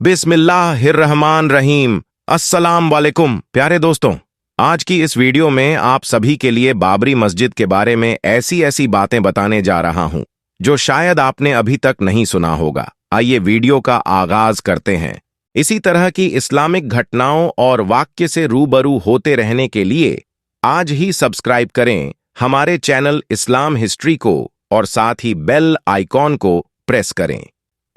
बिस्मिल्लाहिर्रहमानिर्रहीम। अस्सलाम वालेकुम प्यारे दोस्तों, आज की इस वीडियो में आप सभी के लिए बाबरी मस्जिद के बारे में ऐसी ऐसी बातें बताने जा रहा हूं जो शायद आपने अभी तक नहीं सुना होगा। आइए वीडियो का आगाज करते हैं। इसी तरह की इस्लामिक घटनाओं और वाक्य से रूबरू होते रहने के लिए आज ही सब्सक्राइब करें हमारे चैनल इस्लाम हिस्ट्री को और साथ ही बेल आइकॉन को प्रेस करें।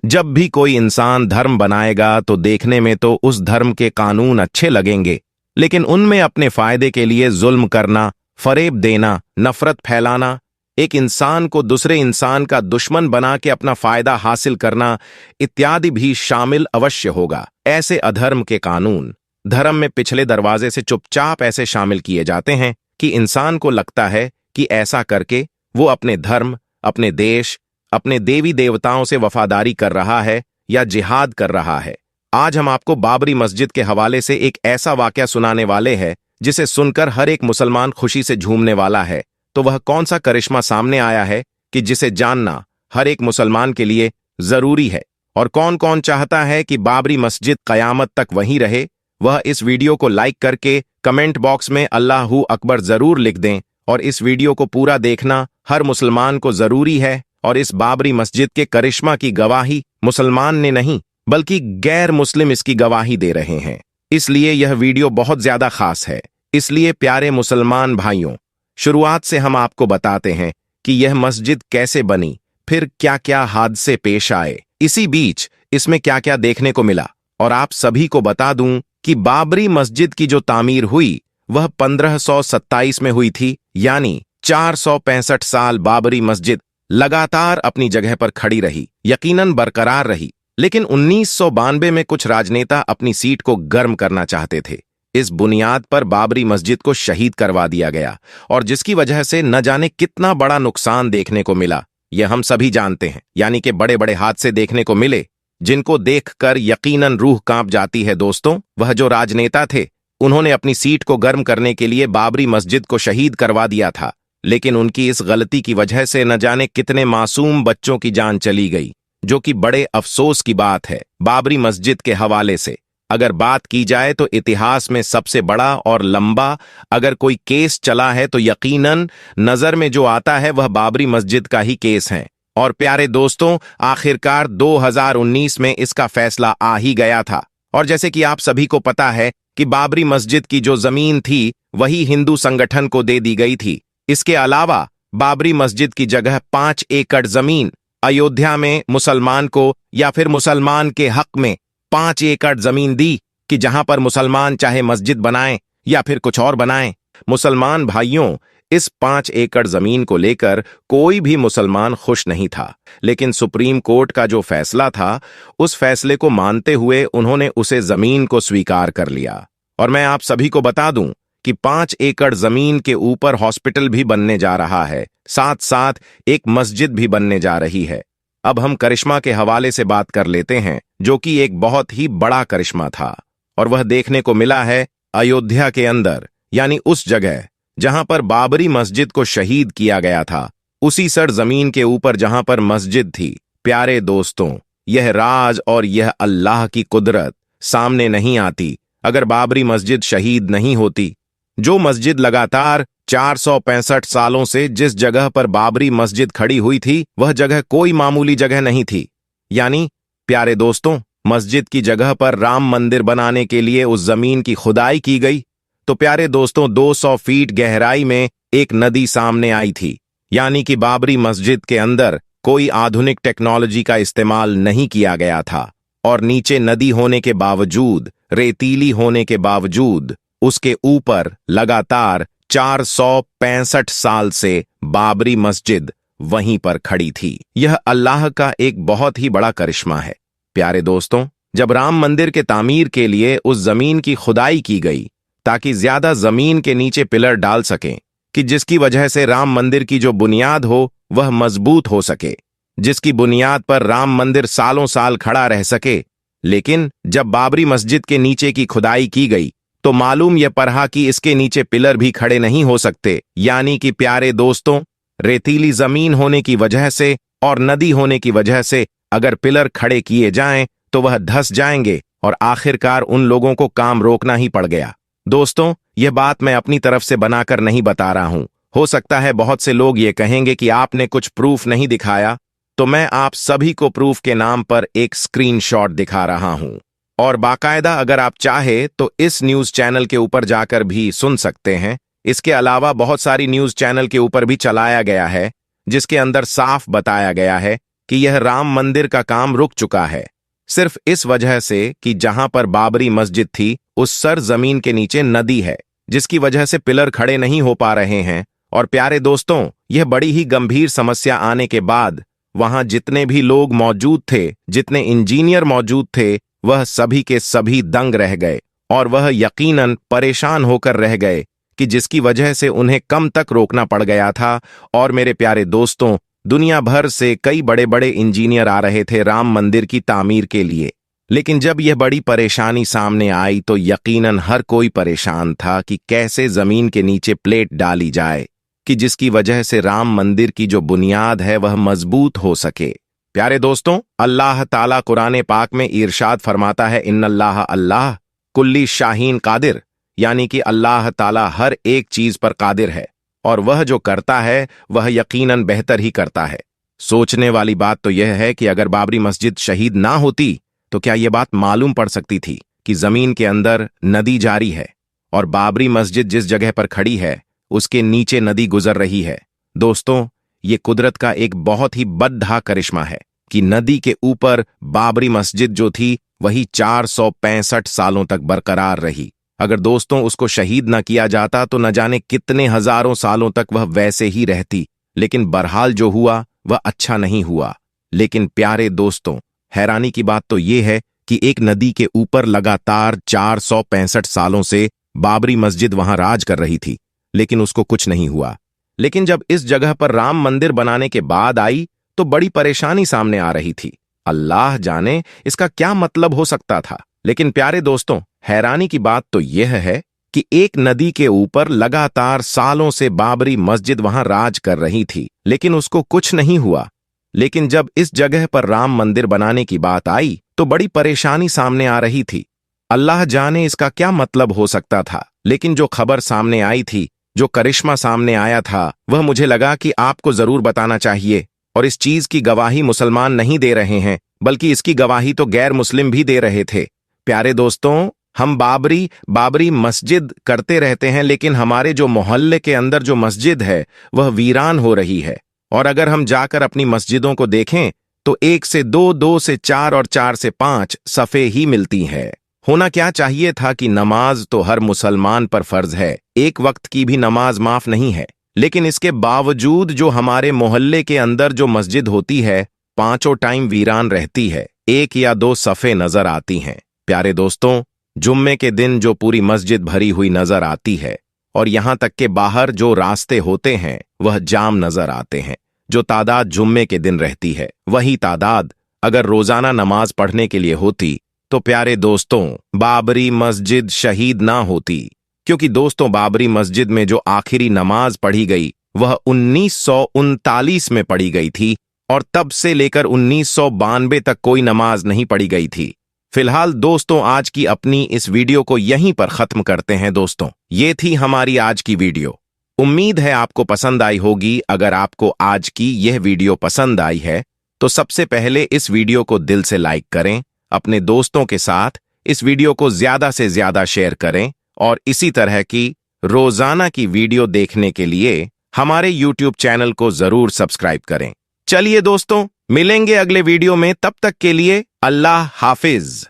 जब भी कोई इंसान धर्म बनाएगा तो देखने में तो उस धर्म के कानून अच्छे लगेंगे, लेकिन उनमें अपने फायदे के लिए जुल्म करना, फरेब देना, नफरत फैलाना, एक इंसान को दूसरे इंसान का दुश्मन बना के अपना फायदा हासिल करना इत्यादि भी शामिल अवश्य होगा। ऐसे अधर्म के कानून धर्म में पिछले दरवाजे से चुपचाप ऐसे शामिल किए जाते हैं कि इंसान को लगता है कि ऐसा करके वो अपने धर्म, अपने देश, अपने देवी देवताओं से वफादारी कर रहा है या जिहाद कर रहा है। आज हम आपको बाबरी मस्जिद के हवाले से एक ऐसा वाकया सुनाने वाले हैं जिसे सुनकर हर एक मुसलमान खुशी से झूमने वाला है। तो वह कौन सा करिश्मा सामने आया है कि जिसे जानना हर एक मुसलमान के लिए जरूरी है, और कौन कौन चाहता है कि बाबरी मस्जिद कयामत तक वहीं रहे, वह इस वीडियो को लाइक करके कमेंट बॉक्स में अल्लाहू अकबर जरूर लिख दें। और इस वीडियो को पूरा देखना हर मुसलमान को जरूरी है। और इस बाबरी मस्जिद के करिश्मा की गवाही मुसलमान ने नहीं बल्कि गैर मुस्लिम इसकी गवाही दे रहे हैं। इसलिए यह वीडियो बहुत ज्यादा खास है। इसलिए प्यारे मुसलमान भाइयों, शुरुआत से हम आपको बताते हैं कि यह मस्जिद कैसे बनी, फिर क्या क्या हादसे पेश आए, इसी बीच इसमें क्या क्या देखने को मिला। और आप सभी को बता दूं कि बाबरी मस्जिद की जो तामीर हुई वह 1527 में हुई थी, यानी 465 साल बाबरी मस्जिद लगातार अपनी जगह पर खड़ी रही, यकीनन बरकरार रही। लेकिन 1992 में कुछ राजनेता अपनी सीट को गर्म करना चाहते थे। इस बुनियाद पर बाबरी मस्जिद को शहीद करवा दिया गया, और जिसकी वजह से न जाने कितना बड़ा नुकसान देखने को मिला, यह हम सभी जानते हैं। यानी कि बड़े बड़े हादसे देखने को मिले जिनको देखकर यकीनन रूह कांप जाती है। दोस्तों, वह जो राजनेता थे उन्होंने अपनी सीट को गर्म करने के लिए बाबरी मस्जिद को शहीद करवा दिया था, लेकिन उनकी इस गलती की वजह से न जाने कितने मासूम बच्चों की जान चली गई, जो कि बड़े अफसोस की बात है। बाबरी मस्जिद के हवाले से अगर बात की जाए तो इतिहास में सबसे बड़ा और लंबा अगर कोई केस चला है तो यकीनन नजर में जो आता है वह बाबरी मस्जिद का ही केस है। और प्यारे दोस्तों, आखिरकार 2019 में इसका फैसला आ ही गया था। और जैसे कि आप सभी को पता है कि बाबरी मस्जिद की जो जमीन थी वही हिंदू संगठन को दे दी गई थी। इसके अलावा बाबरी मस्जिद की जगह 5 एकड़ जमीन अयोध्या में मुसलमान को या फिर मुसलमान के हक में 5 एकड़ जमीन दी कि जहां पर मुसलमान चाहे मस्जिद बनाएं या फिर कुछ और बनाएं। मुसलमान भाइयों, इस 5 एकड़ जमीन को लेकर कोई भी मुसलमान खुश नहीं था, लेकिन सुप्रीम कोर्ट का जो फैसला था उस फैसले को मानते हुए उन्होंने उसे जमीन को स्वीकार कर लिया। और मैं आप सभी को बता दूं कि 5 एकड़ जमीन के ऊपर हॉस्पिटल भी बनने जा रहा है, साथ साथ एक मस्जिद भी बनने जा रही है। अब हम करिश्मा के हवाले से बात कर लेते हैं, जो कि एक बहुत ही बड़ा करिश्मा था, और वह देखने को मिला है अयोध्या के अंदर, यानी उस जगह जहां पर बाबरी मस्जिद को शहीद किया गया था, उसी सर जमीन के ऊपर जहां पर मस्जिद थी। प्यारे दोस्तों, यह राज और यह अल्लाह की कुदरत सामने नहीं आती अगर बाबरी मस्जिद शहीद नहीं होती। जो मस्जिद लगातार 465 सालों से जिस जगह पर बाबरी मस्जिद खड़ी हुई थी वह जगह कोई मामूली जगह नहीं थी। यानी प्यारे दोस्तों, मस्जिद की जगह पर राम मंदिर बनाने के लिए उस जमीन की खुदाई की गई तो प्यारे दोस्तों 200 फीट गहराई में एक नदी सामने आई थी। यानी कि बाबरी मस्जिद के अंदर कोई आधुनिक टेक्नोलॉजी का इस्तेमाल नहीं किया गया था, और नीचे नदी होने के बावजूद, रेतीली होने के बावजूद उसके ऊपर लगातार 465 साल से बाबरी मस्जिद वहीं पर खड़ी थी। यह अल्लाह का एक बहुत ही बड़ा करिश्मा है। प्यारे दोस्तों, जब राम मंदिर के तामीर के लिए उस जमीन की खुदाई की गई ताकि ज्यादा जमीन के नीचे पिलर डाल सकें कि जिसकी वजह से राम मंदिर की जो बुनियाद हो वह मजबूत हो सके, जिसकी बुनियाद पर राम मंदिर सालों साल खड़ा रह सके। लेकिन जब बाबरी मस्जिद के नीचे की खुदाई की गई तो मालूम यह पड़ा कि इसके नीचे पिलर भी खड़े नहीं हो सकते। यानी कि प्यारे दोस्तों, रेतीली जमीन होने की वजह से और नदी होने की वजह से अगर पिलर खड़े किए जाएं तो वह धंस जाएंगे और आखिरकार उन लोगों को काम रोकना ही पड़ गया। दोस्तों, यह बात मैं अपनी तरफ से बनाकर नहीं बता रहा हूं। हो सकता है बहुत से लोग ये कहेंगे कि आपने कुछ प्रूफ नहीं दिखाया, तो मैं आप सभी को प्रूफ के नाम पर एक स्क्रीनशॉट दिखा रहा हूं। और बाकायदा अगर आप चाहे तो इस न्यूज चैनल के ऊपर जाकर भी सुन सकते हैं। इसके अलावा बहुत सारी न्यूज चैनल के ऊपर भी चलाया गया है, जिसके अंदर साफ बताया गया है कि यह राम मंदिर का काम रुक चुका है, सिर्फ इस वजह से कि जहां पर बाबरी मस्जिद थी उस सर जमीन के नीचे नदी है, जिसकी वजह से पिलर खड़े नहीं हो पा रहे हैं। और प्यारे दोस्तों, यह बड़ी ही गंभीर समस्या आने के बाद वहां जितने भी लोग मौजूद थे, जितने इंजीनियर मौजूद थे, वह सभी के सभी दंग रह गए और वह यकीनन परेशान होकर रह गए कि जिसकी वजह से उन्हें कम तक रोकना पड़ गया था। और मेरे प्यारे दोस्तों, दुनिया भर से कई बड़े बड़े इंजीनियर आ रहे थे राम मंदिर की तामीर के लिए, लेकिन जब यह बड़ी परेशानी सामने आई तो यकीनन हर कोई परेशान था कि कैसे जमीन के नीचे प्लेट डाली जाए कि जिसकी वजह से राम मंदिर की जो बुनियाद है वह मजबूत हो सके। प्यारे दोस्तों, अल्लाह ताला कुरान पाक में इरशाद फरमाता है, इन्नल्लाह अल्लाह कुल्ली शाहीन कादिर, यानी कि अल्लाह ताला हर एक चीज पर कादिर है और वह जो करता है वह यकीनन बेहतर ही करता है। सोचने वाली बात तो यह है कि अगर बाबरी मस्जिद शहीद ना होती तो क्या यह बात मालूम पड़ सकती थी कि जमीन के अंदर नदी जारी है और बाबरी मस्जिद जिस जगह पर खड़ी है उसके नीचे नदी गुजर रही है। दोस्तों, ये कुदरत का एक बहुत ही बद्धा करिश्मा है कि नदी के ऊपर बाबरी मस्जिद जो थी वही 465 सालों तक बरकरार रही। अगर दोस्तों उसको शहीद न किया जाता तो न जाने कितने हजारों सालों तक वह वैसे ही रहती, लेकिन बहरहाल जो हुआ वह अच्छा नहीं हुआ। लेकिन प्यारे दोस्तों, हैरानी की बात तो यह है कि एक नदी के ऊपर लगातार 465 सालों से बाबरी मस्जिद वहां राज कर रही थी, लेकिन उसको कुछ नहीं हुआ। लेकिन जब इस जगह पर राम मंदिर बनाने के बाद आई तो बड़ी परेशानी सामने आ रही थी। अल्लाह जाने इसका क्या मतलब हो सकता था। लेकिन प्यारे दोस्तों, हैरानी की बात तो यह है कि एक नदी के ऊपर लगातार सालों से बाबरी मस्जिद वहां राज कर रही थी, लेकिन उसको कुछ नहीं हुआ। लेकिन जब इस जगह पर राम मंदिर बनाने की बात आई तो बड़ी परेशानी सामने आ रही थी। अल्लाह जाने इसका क्या मतलब हो सकता था। लेकिन जो खबर सामने आई थी, जो करिश्मा सामने आया था, वह मुझे लगा कि आपको जरूर बताना चाहिए। और इस चीज की गवाही मुसलमान नहीं दे रहे हैं, बल्कि इसकी गवाही तो गैर मुस्लिम भी दे रहे थे। प्यारे दोस्तों, हम बाबरी मस्जिद करते रहते हैं, लेकिन हमारे जो मोहल्ले के अंदर जो मस्जिद है वह वीरान हो रही है। और अगर हम जाकर अपनी मस्जिदों को देखें तो 1 से 2, 2 से 4 और 4 से 5 सफ़े ही मिलती हैं। होना क्या चाहिए था कि नमाज तो हर मुसलमान पर फर्ज है, एक वक्त की भी नमाज माफ नहीं है, लेकिन इसके बावजूद जो हमारे मोहल्ले के अंदर जो मस्जिद होती है 5 टाइम वीरान रहती है, 1 या 2 सफ़े नजर आती हैं। प्यारे दोस्तों, जुम्मे के दिन जो पूरी मस्जिद भरी हुई नजर आती है और यहां तक के बाहर जो रास्ते होते हैं वह जाम नजर आते हैं। जो तादाद जुम्मे के दिन रहती है वही तादाद अगर रोजाना नमाज पढ़ने के लिए होती तो प्यारे दोस्तों बाबरी मस्जिद शहीद ना होती। क्योंकि दोस्तों बाबरी मस्जिद में जो आखिरी नमाज पढ़ी गई वह 1939 में पढ़ी गई थी और तब से लेकर 1992 तक कोई नमाज नहीं पढ़ी गई थी। फिलहाल दोस्तों आज की अपनी इस वीडियो को यहीं पर खत्म करते हैं। दोस्तों ये थी हमारी आज की वीडियो। उम्मीद है आपको पसंद आई होगी। अगर आपको आज की यह वीडियो पसंद आई है तो सबसे पहले इस वीडियो को दिल से लाइक करें, अपने दोस्तों के साथ इस वीडियो को ज्यादा से ज्यादा शेयर करें और इसी तरह की रोजाना की वीडियो देखने के लिए हमारे YouTube चैनल को जरूर सब्सक्राइब करें। चलिए दोस्तों मिलेंगे अगले वीडियो में, तब तक के लिए अल्लाह हाफिज।